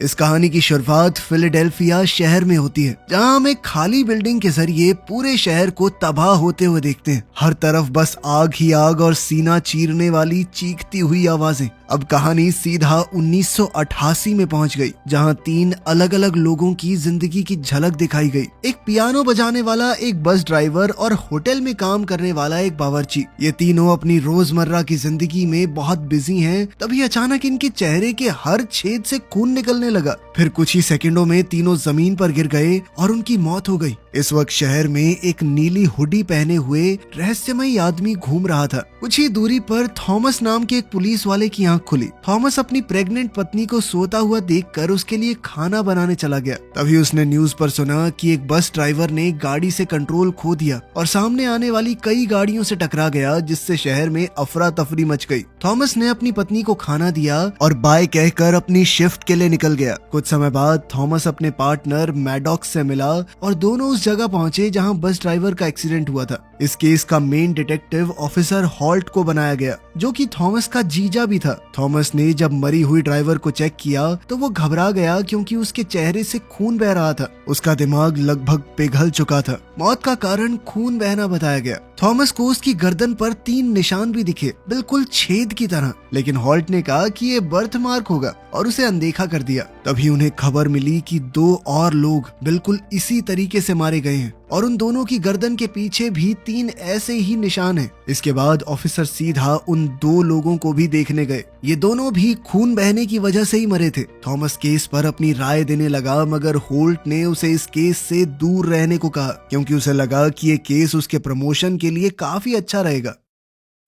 इस कहानी की शुरुआत फिलाडेल्फिया शहर में होती है, जहां हम एक खाली बिल्डिंग के जरिए पूरे शहर को तबाह होते हुए देखते हैं। हर तरफ बस आग ही आग और सीना चीरने वाली चीखती हुई आवाजें। अब कहानी सीधा 1988 में पहुंच गई, जहां 3 अलग अलग लोगों की जिंदगी की झलक दिखाई गई। एक पियानो बजाने वाला, एक बस ड्राइवर और होटल में काम करने वाला एक बावर्ची। ये तीनों अपनी रोजमर्रा की जिंदगी में बहुत बिजी हैं। तभी अचानक इनके चेहरे के हर छेद से खून निकलने लगा। फिर कुछ ही सेकंडों में तीनों जमीन पर गिर गए और उनकी मौत हो गई। इस वक्त शहर में एक नीली हुडी पहने हुए रहस्यमयी आदमी घूम रहा था। कुछ ही दूरी पर थॉमस नाम के एक पुलिस वाले की आंख खुली। थॉमस अपनी प्रेग्नेंट पत्नी को सोता हुआ देखकर उसके लिए खाना बनाने चला गया। तभी उसने न्यूज पर सुना कि एक बस ड्राइवर ने गाड़ी से कंट्रोल खो दिया और सामने आने वाली कई गाड़ियों से टकरा गया, जिससे शहर में अफरा तफरी मच गई। थॉमस ने अपनी पत्नी को खाना दिया और बाय कहकर अपनी शिफ्ट के लिए निकल गया। कुछ समय बाद थॉमस अपने पार्टनर मैडॉक्स से मिला और दोनों उस जगह पहुंचे जहां बस ड्राइवर का एक्सीडेंट हुआ था। इस केस का मेन डिटेक्टिव ऑफिसर हॉल्ट को बनाया गया, जो कि थॉमस का जीजा भी था। थॉमस ने जब मरी हुई ड्राइवर को चेक किया तो वो घबरा गया, क्योंकि उसके चेहरे से खून बह रहा था। उसका दिमाग लगभग पिघल चुका था। मौत का कारण खून बहना बताया गया। थॉमस को उसकी गर्दन पर 3 निशान भी दिखे, बिल्कुल छेद की तरह, लेकिन हॉल्ट ने कहा कि ये बर्थ मार्क होगा और उसे अनदेखा कर दिया। तभी उन्हें खबर मिली कि 2 और लोग बिल्कुल इसी तरीके से मारे गए हैं और उन दोनों की गर्दन के पीछे भी 3 ऐसे ही निशान हैं। इसके बाद ऑफिसर सीधा उन 2 लोगों को भी देखने गए। ये दोनों भी खून बहने की वजह से ही मरे थे। थॉमस केस पर अपनी राय देने लगा, मगर होल्ट ने उसे इस केस से दूर रहने को कहा, क्योंकि उसे लगा कि ये केस उसके प्रमोशन के लिए काफी अच्छा रहेगा।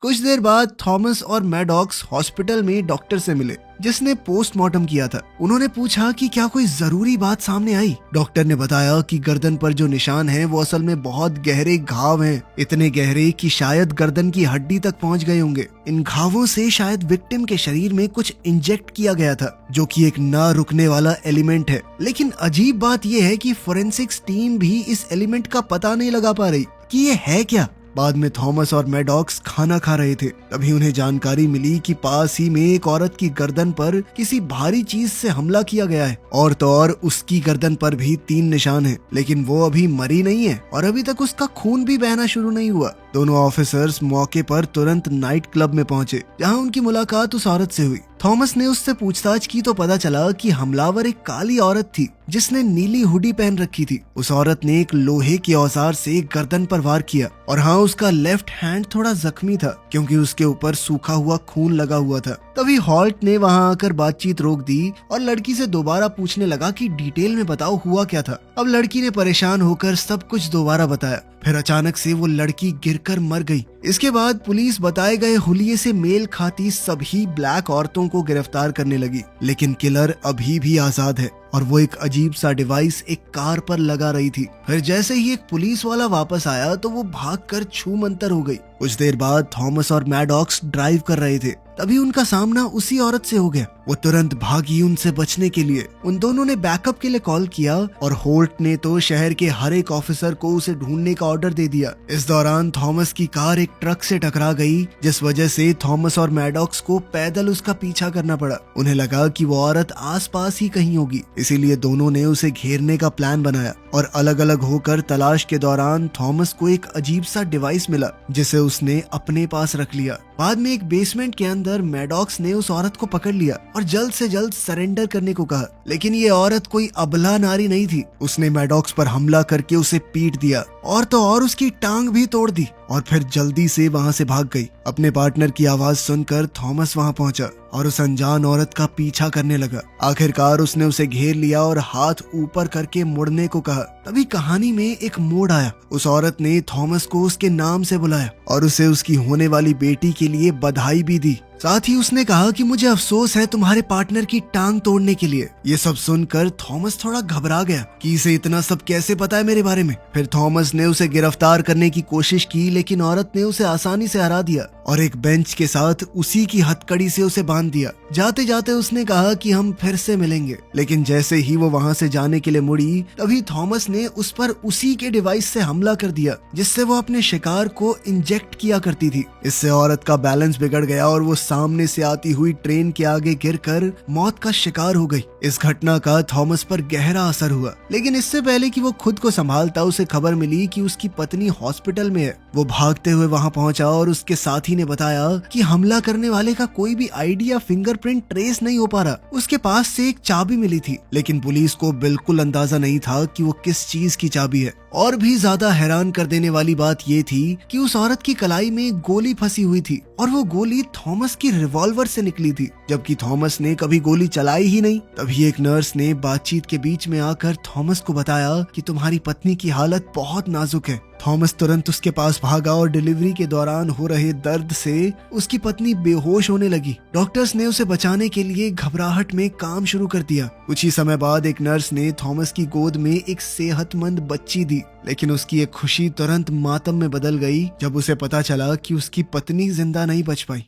कुछ देर बाद थॉमस और मैडॉक्स हॉस्पिटल में डॉक्टर से मिले, जिसने पोस्टमार्टम किया था। उन्होंने पूछा कि क्या कोई जरूरी बात सामने आई। डॉक्टर ने बताया कि गर्दन पर जो निशान हैं वो असल में बहुत गहरे घाव हैं, इतने गहरे कि शायद गर्दन की हड्डी तक पहुंच गए होंगे। इन घावों से शायद विक्टिम के शरीर में कुछ इंजेक्ट किया गया था, जो कि एक ना रुकने वाला एलिमेंट है। लेकिन अजीब बात यह है कि फोरेंसिक्स टीम भी इस एलिमेंट का पता नहीं लगा पा रही कि ये है क्या। बाद में थॉमस और मैडॉक्स खाना खा रहे थे, तभी उन्हें जानकारी मिली कि पास ही में एक औरत की गर्दन पर किसी भारी चीज से हमला किया गया है। और तो और उसकी गर्दन पर भी 3 निशान हैं, लेकिन वो अभी मरी नहीं है और अभी तक उसका खून भी बहना शुरू नहीं हुआ। दोनों ऑफिसर्स मौके पर तुरंत नाइट क्लब में पहुंचे, जहां उनकी मुलाकात उस औरत से हुई। थॉमस ने उससे पूछताछ की तो पता चला कि हमलावर एक काली औरत थी, जिसने नीली हुडी पहन रखी थी। उस औरत ने एक लोहे के औजार से गर्दन पर वार किया और हाँ, उसका लेफ्ट हैंड थोड़ा जख्मी था, क्योंकि उसके ऊपर सूखा हुआ खून लगा हुआ था। तभी हॉल्ट ने वहां आकर बातचीत रोक दी और लड़की से दोबारा पूछने लगा कि डिटेल में बताओ हुआ क्या था। अब लड़की ने परेशान होकर सब कुछ दोबारा बताया। फिर अचानक से वो लड़की गिरकर मर गई। इसके बाद पुलिस बताए गए हुलिये से मेल खाती सभी ब्लैक औरतों को गिरफ्तार करने लगी, लेकिन किलर अभी भी आजाद है और वो एक अजीब सा डिवाइस एक कार पर लगा रही थी। फिर जैसे ही एक पुलिस वाला वापस आया तो वो भागकर छूमंतर हो गई। कुछ देर बाद थॉमस और मैडॉक्स ड्राइव कर रहे थे, तभी उनका सामना उसी औरत से हो गया। वो तुरंत भागी उनसे बचने के लिए। उन दोनों ने बैकअप के लिए कॉल किया और होल्ट ने तो शहर के हर एक ऑफिसर को उसे ढूंढने का ऑर्डर दे दिया। इस दौरान थॉमस की कार एक ट्रक से टकरा गई, जिस वजह से थॉमस और मैडॉक्स को पैदल उसका पीछा करना पड़ा। उन्हें लगा कि वो औरत आसपास ही कहीं होगी, इसीलिए दोनों ने उसे घेरने का प्लान बनाया और अलग अलग होकर तलाश के दौरान थॉमस को एक अजीब सा डिवाइस मिला, जिसे उसने अपने पास रख लिया। बाद में एक बेसमेंट के अंदर मैडॉक्स ने उस औरत को पकड़ लिया और जल्द से जल्द सरेंडर करने को कहा, लेकिन ये औरत कोई अबला नारी नहीं थी। उसने मैडॉक्स पर हमला करके उसे पीट दिया और तो और उसकी टांग भी तोड़ दी और फिर जल्दी से वहां से भाग गई। अपने पार्टनर की आवाज सुनकर थॉमस वहां पहुंचा और उस अनजान औरत का पीछा करने लगा। आखिरकार उसने उसे घेर लिया और हाथ ऊपर करके मुड़ने को कहा। तभी कहानी में एक मोड़ आया। उस औरत ने थॉमस को उसके नाम से बुलाया और उसे उसकी होने वाली बेटी के लिए बधाई भी दी। साथ ही उसने कहा कि मुझे अफसोस है तुम्हारे पार्टनर की टांग तोड़ने के लिए। ये सब सुनकर थॉमस थोड़ा घबरा गया कि इसे इतना सब कैसे पता है मेरे बारे में। फिर थॉमस ने उसे गिरफ्तार करने की कोशिश की, लेकिन औरत ने उसे आसानी से हरा दिया और एक बेंच के साथ उसी की हथकड़ी से उसे बांध दिया। जाते जाते उसने कहा कि हम फिर से मिलेंगे, लेकिन जैसे ही वो वहां से जाने के लिए मुड़ी, तभी थॉमस ने उस पर उसी के डिवाइस से हमला कर दिया, जिससे वो अपने शिकार को इंजेक्ट किया करती थी। इससे औरत का बैलेंस बिगड़ गया और वो सामने से आती हुई ट्रेन के आगे गिरकर मौत का शिकार हो गई। इस घटना का थॉमस पर गहरा असर हुआ, लेकिन इससे पहले कि वो खुद को संभालता उसे खबर मिली कि उसकी पत्नी हॉस्पिटल में है। वो भागते हुए वहां पहुंचा और उसके साथी ने बताया कि हमला करने वाले का कोई भी आईडी या फिंगरप्रिंट ट्रेस नहीं हो पा रहा। उसके पास से एक चाबी मिली थी, लेकिन पुलिस को बिल्कुल अंदाजा नहीं था कि वो किस चीज की चाबी है। और भी ज्यादा हैरान कर देने वाली बात ये थी कि उस औरत की कलाई में एक गोली फंसी हुई थी और वो गोली थॉमस की रिवॉल्वर से निकली थी, जबकि थॉमस ने कभी गोली चलाई ही नहीं। तभी एक नर्स ने बातचीत के बीच में आकर थॉमस को बताया कि तुम्हारी पत्नी की हालत बहुत नाजुक है। थॉमस तुरंत उसके पास भागा और डिलीवरी के दौरान हो रहे दर्द से उसकी पत्नी बेहोश होने लगी। डॉक्टर्स ने उसे बचाने के लिए घबराहट में काम शुरू कर दिया। कुछ ही समय बाद एक नर्स ने थॉमस की गोद में एक सेहतमंद बच्ची दी, लेकिन उसकी एक खुशी तुरंत मातम में बदल गई जब उसे पता चला कि उसकी पत्नी जिंदा नहीं बच पाई।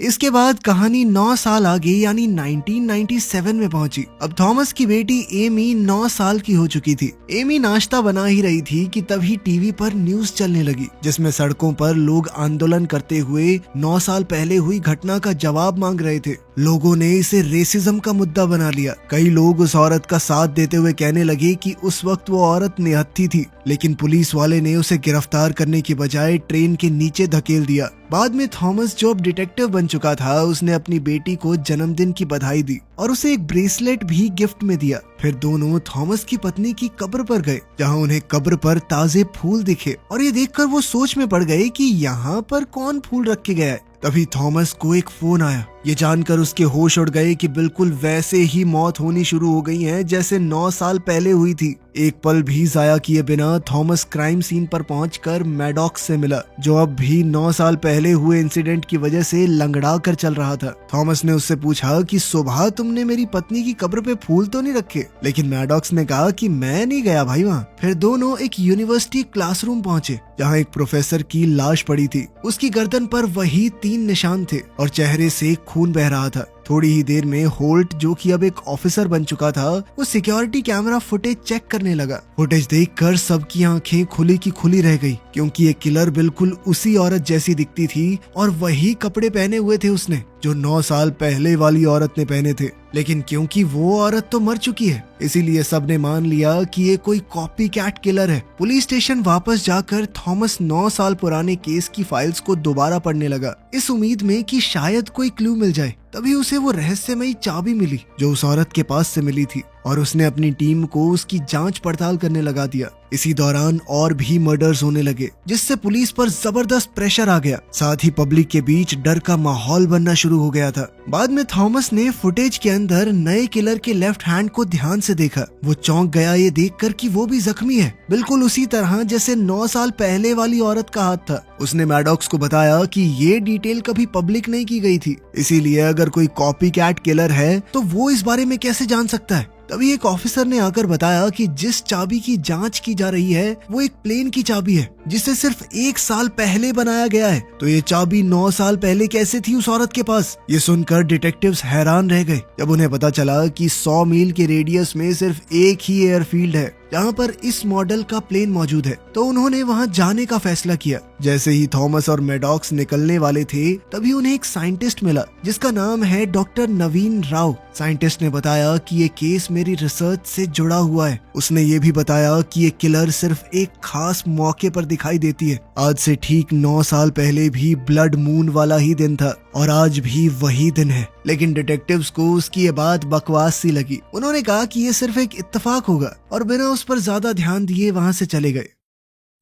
इसके बाद कहानी 9 साल आगे यानी 1997 में पहुंची। अब थॉमस की बेटी एमी 9 साल की हो चुकी थी। एमी नाश्ता बना ही रही थी कि तभी टीवी पर न्यूज चलने लगी, जिसमें सड़कों पर लोग आंदोलन करते हुए 9 साल पहले हुई घटना का जवाब मांग रहे थे। लोगों ने इसे रेसिज्म का मुद्दा बना लिया। कई लोग उस औरत का साथ देते हुए कहने लगे कि उस वक्त वो औरत निहत्थी थी, लेकिन पुलिस वाले ने उसे गिरफ्तार करने की बजाय ट्रेन के नीचे धकेल दिया। बाद में थॉमस, जो अब डिटेक्टिव बन चुका था, उसने अपनी बेटी को जन्मदिन की बधाई दी और उसे एक ब्रेसलेट भी गिफ्ट में दिया। फिर दोनों थॉमस की पत्नी की कब्र पर गए, जहां उन्हें कब्र पर ताजे फूल दिखे और ये देखकर वो सोच में पड़ गए कि यहाँ पर कौन फूल रख के गया है। तभी थॉमस को एक फोन आया। ये जानकर उसके होश उड़ गए कि बिल्कुल वैसे ही मौत होनी शुरू हो गई है जैसे 9 साल पहले हुई थी। एक पल भी जाया किए बिना थॉमस क्राइम सीन पर पहुंचकर मैडॉक्स से मिला, जो अब भी 9 साल पहले हुए इंसिडेंट की वजह से लंगड़ा कर चल रहा था। थॉमस ने उससे पूछा कि सुबह तुमने मेरी पत्नी की कब्र पे फूल तो नहीं रखे, लेकिन मैडॉक्स ने कहा कि मैं नहीं गया भाई वहाँ। फिर दोनों एक यूनिवर्सिटी क्लासरूम पहुंचे, जहाँ एक प्रोफेसर की लाश पड़ी थी। उसकी गर्दन पर वही 3 निशान थे और चेहरे से खून बह रहा था। थोड़ी ही देर में होल्ट, जो कि अब एक ऑफिसर बन चुका था, वो सिक्योरिटी कैमरा फुटेज चेक करने लगा। फुटेज देखकर सबकी आंखें खुली की खुली रह गई, क्योंकि ये किलर बिल्कुल उसी औरत जैसी दिखती थी और वही कपड़े पहने हुए थे उसने, जो 9 साल पहले वाली औरत ने पहने थे। लेकिन क्योंकि वो औरत तो मर चुकी है, इसीलिए सबने मान लिया कि ये कोई कॉपी कैट किलर है। पुलिस स्टेशन वापस जाकर थॉमस 9 साल पुराने केस की फाइल्स को दोबारा पढ़ने लगा, इस उम्मीद में कि शायद कोई क्लू मिल जाए। तभी उसे वो रहस्यमयी चाबी मिली जो उस औरत के पास से मिली थी, और उसने अपनी टीम को उसकी जांच पड़ताल करने लगा दिया। इसी दौरान और भी मर्डर्स होने लगे, जिससे पुलिस पर जबरदस्त प्रेशर आ गया। साथ ही पब्लिक के बीच डर का माहौल बनना शुरू हो गया था। बाद में थॉमस ने फुटेज के अंदर नए किलर के लेफ्ट हैंड को ध्यान से देखा। वो चौंक गया ये देखकर कि वो भी जख्मी है, बिल्कुल उसी तरह जैसे 9 साल पहले वाली औरत का हाथ था। उसने मैडॉक्स को बताया कि ये डिटेल कभी पब्लिक नहीं की गई थी, इसीलिए अगर कोई कॉपी कैट किलर है तो वो इस बारे में कैसे जान सकता है। तभी एक ऑफिसर ने आकर बताया कि जिस चाबी की जांच की जा रही है वो एक प्लेन की चाबी है, जिसे सिर्फ 1 साल पहले बनाया गया है। तो ये चाबी 9 साल पहले कैसे थी उस औरत के पास? ये सुनकर डिटेक्टिव्स हैरान रह गए जब उन्हें पता चला कि 100 मील के रेडियस में सिर्फ एक ही एयरफील्ड है जहाँ पर इस मॉडल का प्लेन मौजूद है। तो उन्होंने वहाँ जाने का फैसला किया। जैसे ही थॉमस और मैडॉक्स निकलने वाले थे, तभी उन्हें एक साइंटिस्ट मिला जिसका नाम है डॉक्टर नवीन राव। साइंटिस्ट ने बताया कि ये केस मेरी रिसर्च से जुड़ा हुआ है। उसने ये भी बताया कि ये किलर सिर्फ एक खास मौके पर दिखाई देती है। आज से ठीक 9 साल पहले भी ब्लड मून वाला ही दिन था और आज भी वही दिन है। लेकिन डिटेक्टिव्स को उसकी ये बात बकवास सी लगी। उन्होंने कहा कि ये सिर्फ एक इत्तेफाक होगा और बिना उस पर ज्यादा ध्यान दिए वहां से चले गए।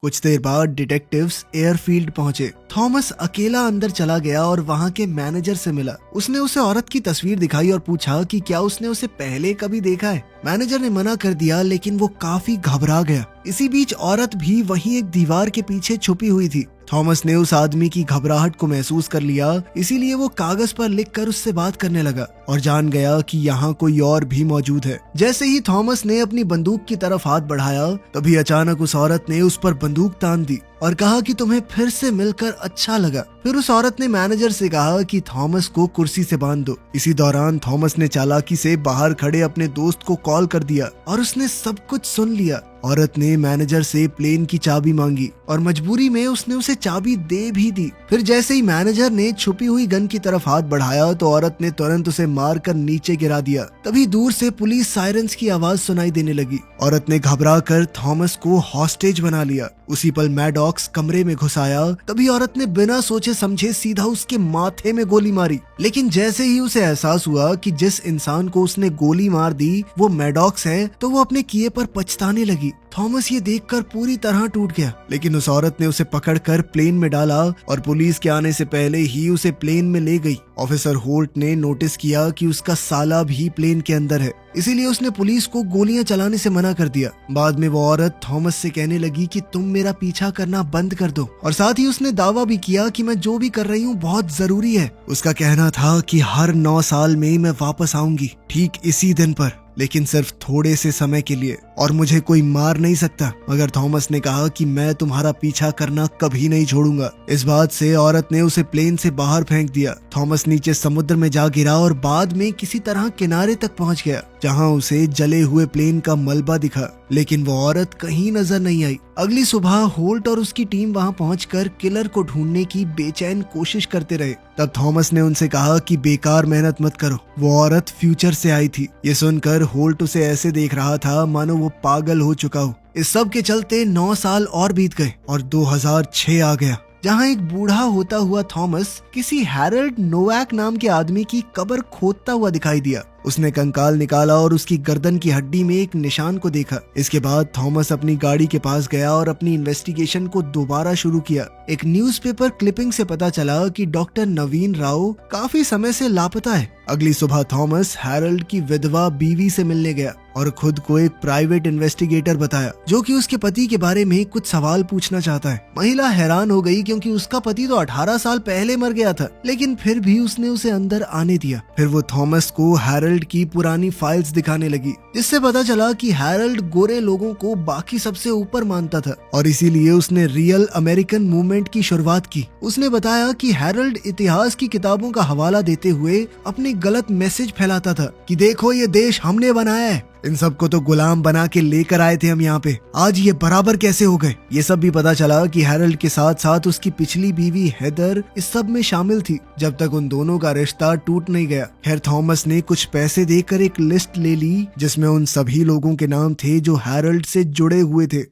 कुछ देर बाद डिटेक्टिव्स एयरफील्ड पहुंचे। थॉमस अकेला अंदर चला गया और वहां के मैनेजर से मिला। उसने उसे औरत की तस्वीर दिखाई और पूछा कि क्या उसने उसे पहले कभी देखा है। मैनेजर ने मना कर दिया, लेकिन वो काफी घबरा गया। इसी बीच औरत भी वहीं एक दीवार के पीछे छुपी हुई थी। थॉमस ने उस आदमी की घबराहट को महसूस कर लिया, इसीलिए वो कागज पर लिखकर उससे बात करने लगा और जान गया कि यहाँ कोई और भी मौजूद है। जैसे ही थॉमस ने अपनी बंदूक की तरफ हाथ बढ़ाया, तभी अचानक उस औरत ने उस पर बंदूक तान दी और कहा कि तुम्हें फिर से मिलकर अच्छा लगा। फिर उस औरत ने मैनेजर से कहा कि थॉमस को कुर्सी से बांध दो। इसी दौरान थॉमस ने चालाकी से बाहर खड़े अपने दोस्त को कॉल कर दिया और उसने सब कुछ सुन लिया। औरत ने मैनेजर से प्लेन की चाबी मांगी और मजबूरी में उसने उसे चाबी दे भी दी। फिर जैसे ही मैनेजर ने छुपी हुई गन की तरफ हाथ बढ़ाया तो औरत ने तुरंत उसे मारकर नीचे गिरा दिया। तभी दूर से पुलिस सायरन्स की आवाज सुनाई देने लगी। औरत ने घबराकर थॉमस को हॉस्टेज बना लिया। उसी पल मैडॉक्स कमरे में घुस आया। तभी औरत ने बिना सोचे समझे सीधा उसके माथे में गोली मारी। लेकिन जैसे ही उसे एहसास हुआ कि जिस इंसान को उसने गोली मार दी वो मैडॉक्स है, तो वो अपने किए पर पछताने लगी। थॉमस ये देखकर पूरी तरह टूट गया, लेकिन उस औरत ने उसे पकड़कर प्लेन में डाला और पुलिस के आने से पहले ही उसे प्लेन में ले गई। ऑफिसर होल्ट ने नोटिस किया कि उसका साला भी प्लेन के अंदर है, इसीलिए उसने पुलिस को गोलियां चलाने से मना कर दिया। बाद में वो औरत थॉमस से कहने लगी कि तुम मेरा पीछा करना बंद कर दो, और साथ ही उसने दावा भी किया कि मैं जो भी कर रही हूँ बहुत जरूरी है। उसका कहना था कि हर 9 साल में मैं वापस आऊंगी ठीक इसी दिन पर, लेकिन सिर्फ थोड़े से समय के लिए, और मुझे कोई मार नहीं सकता। मगर थॉमस ने कहा कि मैं तुम्हारा पीछा करना कभी नहीं छोड़ूंगा। इस बात से औरत ने उसे प्लेन से बाहर फेंक दिया। थॉमस नीचे समुद्र में जा गिरा और बाद में किसी तरह किनारे तक पहुंच गया, जहां उसे जले हुए प्लेन का मलबा दिखा, लेकिन वो औरत कहीं नजर नहीं आई। अगली सुबह होल्ट और उसकी टीम वहां पहुंचकर किलर को ढूंढने की बेचैन कोशिश करते रहे। तब थॉमस ने उनसे कहा कि बेकार मेहनत मत करो, वो औरत फ्यूचर से आई थी। ये सुनकर होल्ट उसे ऐसे देख रहा था मानो वो पागल हो चुका हो। इस सब के चलते 9 साल और बीत गए और 2006 आ गया, जहां एक बूढ़ा होता हुआ थॉमस किसी हैरल्ड नोवैक नाम के आदमी की कब्र खोदता हुआ दिखाई दिया। उसने कंकाल निकाला और उसकी गर्दन की हड्डी में एक निशान को देखा। इसके बाद थॉमस अपनी गाड़ी के पास गया और अपनी इन्वेस्टिगेशन को दोबारा शुरू किया। एक न्यूज़पेपर क्लिपिंग से पता चला कि डॉक्टर नवीन राव काफी समय से लापता है। अगली सुबह थॉमस हैरल्ड की विधवा बीवी से मिलने गया और खुद को एक प्राइवेट इन्वेस्टिगेटर बताया, जो कि उसके पति के बारे में कुछ सवाल पूछना चाहता है। महिला हैरान हो गई क्योंकि उसका पति तो 18 साल पहले मर गया था, लेकिन फिर भी उसने उसे अंदर आने दिया। फिर वो थॉमस को हैरल्ड की पुरानी फाइल्स दिखाने लगी, जिससे पता चला कि हैरल्ड गोरे लोगों को बाकी सबसे ऊपर मानता था और इसीलिए उसने रियल अमेरिकन मूवमेंट की शुरुआत की। उसने बताया कि हैरल्ड इतिहास की किताबों का हवाला देते हुए अपने गलत मैसेज फैलाता था कि देखो ये देश हमने बनाया है, इन सबको तो गुलाम बना के लेकर आए थे हम यहाँ पे, आज ये बराबर कैसे हो गए। ये सब भी पता चला कि हैरल्ड के साथ साथ उसकी पिछली बीवी हेदर इस सब में शामिल थी, जब तक उन दोनों का रिश्ता टूट नहीं गया। खैर थॉमस ने कुछ पैसे देकर एक लिस्ट ले ली जिसमें उन सभी लोगों के नाम थे जो हैरल्ड से जुड़े हुए थे।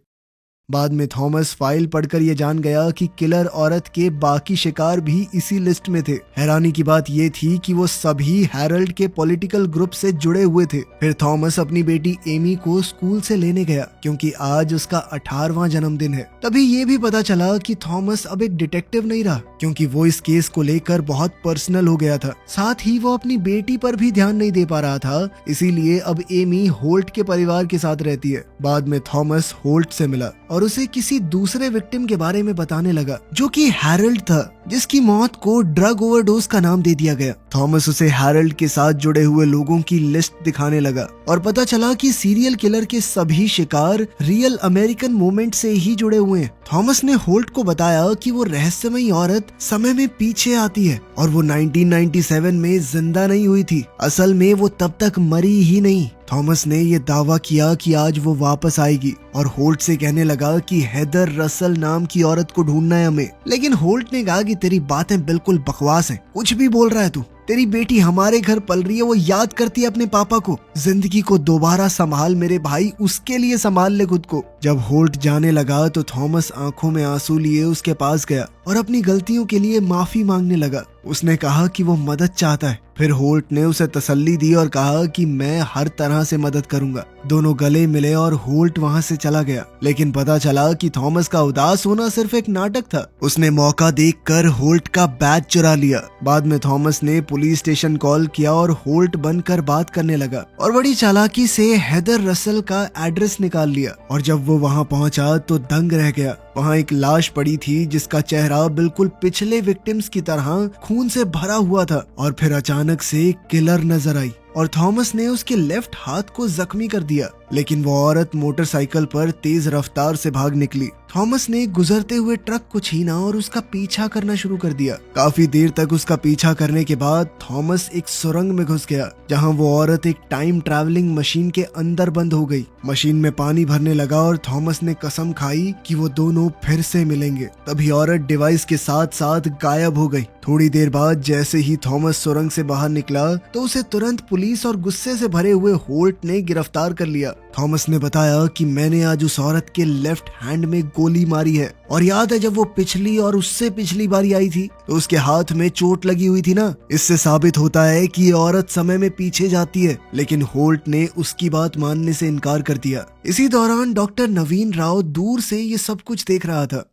बाद में थॉमस फाइल पढ़कर ये जान गया कि किलर औरत के बाकी शिकार भी इसी लिस्ट में थे। हैरानी की बात ये थी कि वो सभी हैरल्ड के पॉलिटिकल ग्रुप से जुड़े हुए थे। फिर थॉमस अपनी बेटी एमी को स्कूल से लेने गया क्योंकि आज उसका 18वां जन्मदिन है। तभी ये भी पता चला कि थॉमस अब एक डिटेक्टिव नहीं रहा, क्योंकि वो इस केस को लेकर बहुत पर्सनल हो गया था। साथ ही वो अपनी बेटी पर भी ध्यान नहीं दे पा रहा था, इसीलिए अब एमी होल्ट के परिवार के साथ रहती है। बाद में थॉमस होल्ट से मिला और उसे किसी दूसरे विक्टिम के बारे में बताने लगा, जो कि हैरल्ड था, जिसकी मौत को ड्रग ओवरडोज का नाम दे दिया गया। थॉमस उसे हैरल्ड के साथ जुड़े हुए लोगों की लिस्ट दिखाने लगा और पता चला कि सीरियल किलर के सभी शिकार रियल अमेरिकन मूवमेंट से ही जुड़े हुए हैं। थॉमस ने होल्ट को बताया कि वो रहस्यमयी औरत समय में पीछे आती है और वो 1997 में जिंदा नहीं हुई थी। असल में वो तब तक मरी ही नहीं। थॉमस ने ये दावा किया कि आज वो वापस आएगी और होल्ट से कहने लगा कि हेदर रसल नाम की औरत को ढूंढना है हमें। लेकिन होल्ट ने कहा कि तेरी बातें बिल्कुल बकवास हैं, कुछ भी बोल रहा है तू। तेरी बेटी हमारे घर पल रही है, वो याद करती है अपने पापा को। जिंदगी को दोबारा संभाल मेरे भाई, उसके लिए संभाल ले खुद को। जब होल्ट जाने लगा तो थॉमस आंखों में आंसू लिए उसके पास गया और अपनी गलतियों के लिए माफी मांगने लगा। उसने कहा कि वो मदद चाहता है। फिर होल्ट ने उसे तसल्ली दी और कहा कि मैं हर तरह से मदद करूंगा। दोनों गले मिले और होल्ट वहां से चला गया। लेकिन पता चला कि थॉमस का उदास होना सिर्फ एक नाटक था। उसने मौका देखकर होल्ट का बैज चुरा लिया। बाद में थॉमस ने पुलिस स्टेशन कॉल किया और होल्ट बनकर बात करने लगा और बड़ी चालाकी से हेदर रसल का एड्रेस निकाल लिया। और जब वो वहां पहुंचा तो दंग रह गया। वहाँ एक लाश पड़ी थी जिसका चेहरा बिल्कुल पिछले विक्टिम्स की तरह खून से भरा हुआ था। और फिर अचानक से किलर नजर आई और थॉमस ने उसके लेफ्ट हाथ को जख्मी कर दिया, लेकिन वो औरत मोटरसाइकिल पर तेज रफ्तार से भाग निकली। थॉमस ने गुजरते हुए ट्रक को छीना और उसका पीछा करना शुरू कर दिया। काफी देर तक उसका पीछा करने के बाद थॉमस एक सुरंग में घुस गया, जहां वो औरत एक टाइम ट्रैवलिंग मशीन के अंदर बंद हो गई। मशीन में पानी भरने लगा और थॉमस ने कसम खाई कि वो दोनों फिर से मिलेंगे। तभी औरत डिवाइस के साथ साथ गायब हो गई। थोड़ी देर बाद जैसे ही थॉमस सुरंग से बाहर निकला तो उसे तुरंत पुलिस और गुस्से से भरे हुए होल्ट ने गिरफ्तार कर लिया। थॉमस ने बताया कि मैंने आज उस औरत के लेफ्ट हैंड में गोली मारी है, और याद है जब वो पिछली और उससे पिछली बारी आई थी तो उसके हाथ में चोट लगी हुई थी ना। इससे साबित होता है कि ये औरत समय में पीछे जाती है, लेकिन होल्ट ने उसकी बात मानने से इनकार कर दिया। इसी दौरान डॉक्टर नवीन राव दूर से ये सब कुछ देख रहा था।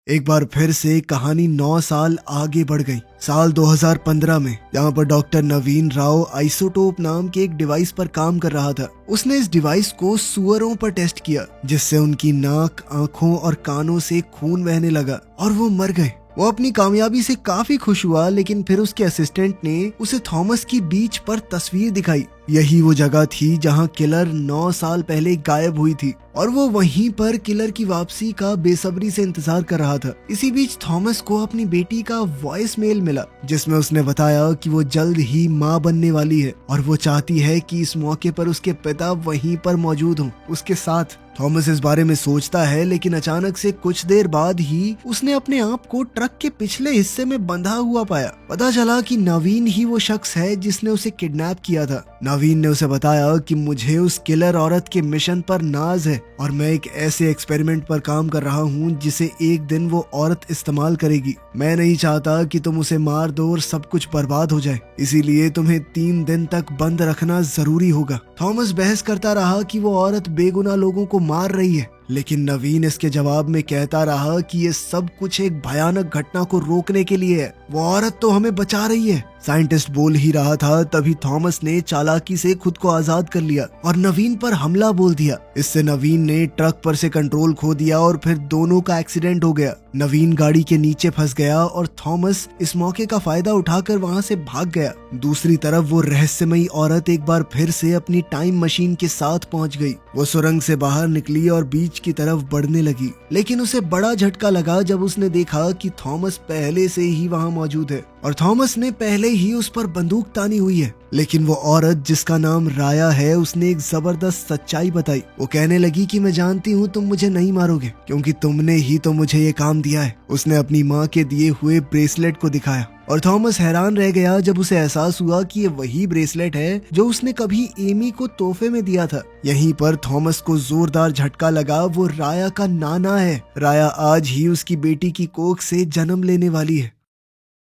एक बार फिर से कहानी 9 साल आगे बढ़ गई, साल 2015 में, जहाँ पर डॉक्टर नवीन राव आइसोटोप नाम के एक डिवाइस पर काम कर रहा था। उसने इस डिवाइस को सुअरों पर टेस्ट किया, जिससे उनकी नाक, आंखों और कानों से खून बहने लगा और वो मर गए। वो अपनी कामयाबी से काफी खुश हुआ, लेकिन फिर उसके असिस्टेंट ने उसे थॉमस की बीच पर तस्वीर दिखाई। यही वो जगह थी जहां किलर 9 साल पहले गायब हुई थी, और वो वहीं पर किलर की वापसी का बेसब्री से इंतजार कर रहा था। इसी बीच थॉमस को अपनी बेटी का वॉइस मेल मिला, जिसमें उसने बताया कि वो जल्द ही माँ बनने वाली है और वो चाहती है कि इस मौके पर उसके पिता वहीं पर मौजूद हों उसके साथ। थॉमस इस बारे में सोचता है, लेकिन अचानक से कुछ देर बाद ही उसने अपने आप को ट्रक के पिछले हिस्से में बंधा हुआ पाया। पता चला कि नवीन ही वो शख्स है जिसने उसे किडनैप किया था। नवीन ने उसे बताया कि मुझे उस किलर औरत के मिशन पर नाज है और मैं एक ऐसे एक्सपेरिमेंट पर काम कर रहा हूँ जिसे एक दिन वो औरत इस्तेमाल करेगी। मैं नहीं चाहता कि तुम उसे मार दो और सब कुछ बर्बाद हो जाए, इसीलिए तुम्हें 3 दिन तक बंद रखना जरूरी होगा। थॉमस बहस करता रहा कि वो औरत बेगुनाह लोगों को मार रही है, लेकिन नवीन इसके जवाब में कहता रहा कि ये सब कुछ एक भयानक घटना को रोकने के लिए है। वो औरत तो हमें बचा रही है। साइंटिस्ट बोल ही रहा था, तभी थॉमस ने चालाकी से खुद को आजाद कर लिया और नवीन पर हमला बोल दिया। इससे नवीन ने ट्रक पर से कंट्रोल खो दिया और फिर दोनों का एक्सीडेंट हो गया। नवीन गाड़ी के नीचे फंस गया और थॉमस इस मौके का फायदा उठाकर वहां से भाग गया। दूसरी तरफ वो रहस्यमयी औरत एक बार फिर से अपनी टाइम मशीन के साथ पहुंच गई। वो सुरंग से बाहर निकली और बीच की तरफ बढ़ने लगी, लेकिन उसे बड़ा झटका लगा जब उसने देखा कि थॉमस पहले से ही वहां मौजूद है और थॉमस ने पहले ही उस पर बंदूक तानी हुई है। लेकिन वो औरत जिसका नाम राया है, उसने एक जबरदस्त सच्चाई बताई। वो कहने लगी कि मैं जानती हूँ तुम मुझे नहीं मारोगे, क्योंकि तुमने ही तो मुझे ये काम दिया है। उसने अपनी माँ के दिए हुए ब्रेसलेट को दिखाया और थॉमस हैरान रह गया जब उसे एहसास हुआ कि ये वही ब्रेसलेट है जो उसने कभी एमी को तोहफे में दिया था। यहीं पर थॉमस को जोरदार झटका लगा, वो राया का नाना है। राया आज ही उसकी बेटी की कोख से जन्म लेने वाली है।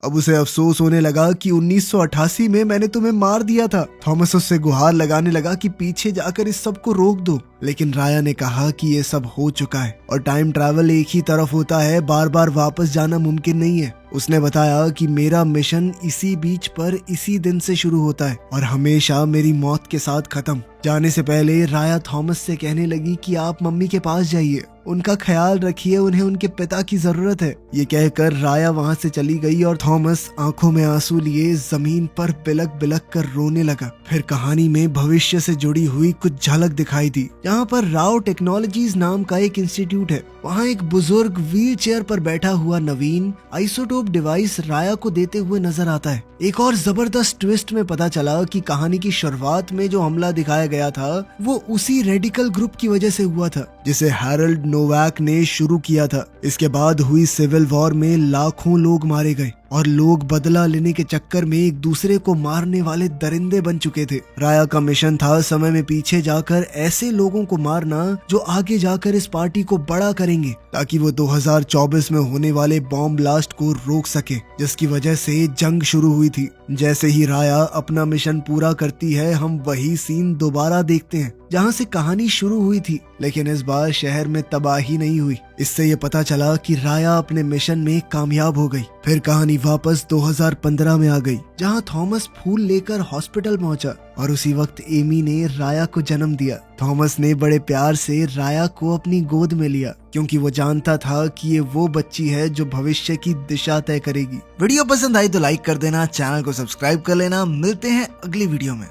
अब उसे अफसोस होने लगा कि 1988 में मैंने तुम्हें मार दिया था। थॉमस उससे गुहार लगाने लगा कि पीछे जाकर इस सब को रोक दो, लेकिन राया ने कहा कि ये सब हो चुका है और टाइम ट्रैवल एक ही तरफ होता है, बार बार वापस जाना मुमकिन नहीं है। उसने बताया कि मेरा मिशन इसी बीच पर इसी दिन से शुरू होता है और हमेशा मेरी मौत के साथ खत्म। जाने से पहले राया थॉमस से कहने लगी कि आप मम्मी के पास जाइए, उनका ख्याल रखिए, उन्हें उनके पिता की जरूरत है। ये कहकर राया वहाँ से चली गई और थॉमस आंखों में आंसू लिए जमीन पर बिलक बिलक कर रोने लगा। फिर कहानी में भविष्य से जुड़ी हुई कुछ झलक दिखाई दी, जहाँ पर राव टेक्नोलॉजीज नाम का एक इंस्टीट्यूट है। वहाँ एक बुजुर्ग व्हील चेयर पर बैठा हुआ नवीन आइसोटोप डिवाइस राया को देते हुए नजर आता है। एक और जबरदस्त ट्विस्ट में पता चला कि कहानी की शुरुआत में जो हमला दिखाया गया था वो उसी रेडिकल ग्रुप की वजह से हुआ था जिसे हैरोल्ड नोवाक ने शुरू किया था। इसके बाद हुई सिविल वॉर में लाखों लोग मारे गए और लोग बदला लेने के चक्कर में एक दूसरे को मारने वाले दरिंदे बन चुके थे। राया का मिशन था समय में पीछे जाकर ऐसे लोगों को मारना जो आगे जाकर इस पार्टी को बड़ा करेंगे, ताकि वो 2024 में होने वाले बॉम्ब ब्लास्ट को रोक सके, जिसकी वजह से जंग शुरू हुई थी। जैसे ही राया अपना मिशन पूरा करती है, हम वही सीन दोबारा देखते हैं जहाँ से कहानी शुरू हुई थी, लेकिन इस बार शहर में तबाही नहीं हुई। इससे ये पता चला कि राया अपने मिशन में कामयाब हो गई। फिर कहानी वापस 2015 में आ गई, जहाँ थॉमस फूल लेकर हॉस्पिटल पहुंचा और उसी वक्त एमी ने राया को जन्म दिया। थॉमस ने बड़े प्यार से राया को अपनी गोद में लिया क्योंकि वो जानता था कि ये वो बच्ची है जो भविष्य की दिशा तय करेगी। वीडियो पसंद आई तो लाइक कर देना, चैनल को सब्सक्राइब कर लेना। मिलते हैं अगली वीडियो में।